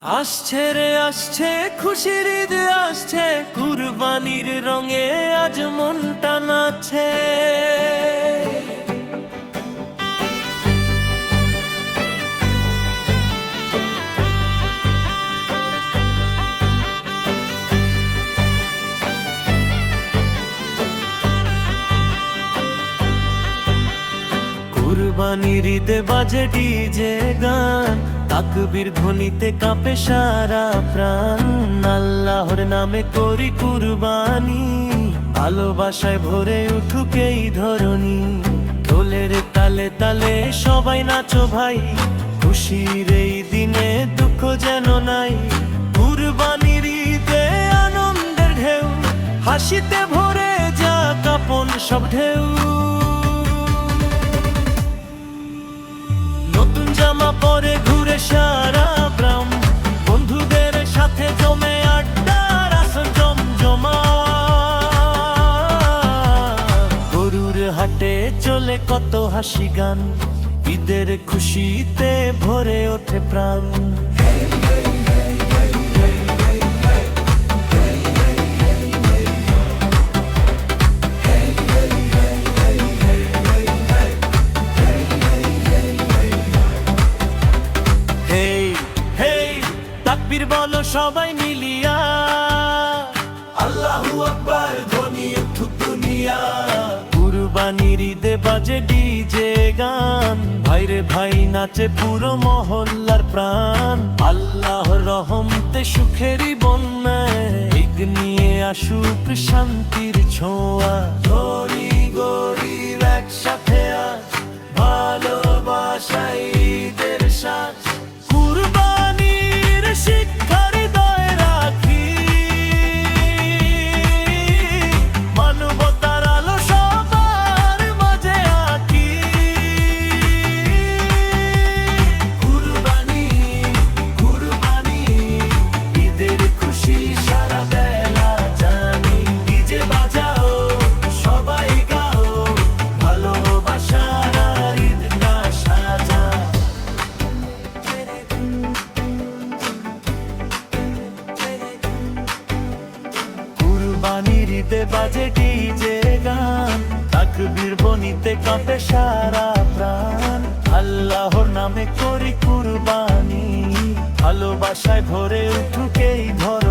আসছে রে আসছে খুশির ঈদ আসছে, কুরবানির রঙে আজ মনটা নাচছে। কুরবানির ঈদে বাজে ডিজে গান, তাকবীর ধ্বনিতে কাঁপে সারা প্রাণ। আল্লাহর নামে করি কুরবানি, ভালোবাসায় ভরে উঠুক এই ধরনী। ঢোলের তালে তালে সবাই নাচো ভাই, খুশির এই দিনে দুঃখ যেন নাই। কুরবানির ঈদে আনন্দের ঢেউ, হাসিতে ভরে যা কাপন সব ঢেউ। নতুন জামা পরে ঘুরে সারা গ্রাম, বন্ধুদের সাথে জমে আড্ডার আসর জমজমা। গরুর হাটে চলে কত হাসি গান, ঈদের খুশিতে ভরে ওঠে প্রাণ। তাকবীর বলো সবাই মিলিয়া, আল্লাহু আকবার ধ্বনি উঠুক দুনিয়া। কুরবানির ঈদে বাজে ডিজে গান, ভাইরে ভাই নাচে পুরো মহল্লার প্রাণ। আল্লাহর রহমতে সুখেরই বন্যায়, ঈদ নিয়ে আসুক শান্তির ছোঁয়া। ধরি গরিব একসাথে আজ, ভালোবাসায় ঈদের সাজ। কুরবানির শিক্ষা হৃদয়ে রাখি, মানবতার আলো সবার মাঝে আঁকি। কুরবানি কুরবানি ঈদের খুশি সারা বেলা জানি। ডিজে বাজাও সবাই গাও, ভালোবাসার ঈদটা সাজা। কুরবানির ঈদে বাজে ডিজে গান, তাকবীর ধ্বনিতে কাঁপে সারা প্রাণ। আল্লাহর নামে করি কুরবানি, ভালোবাসায় ভরে উঠুক এই ধরনী।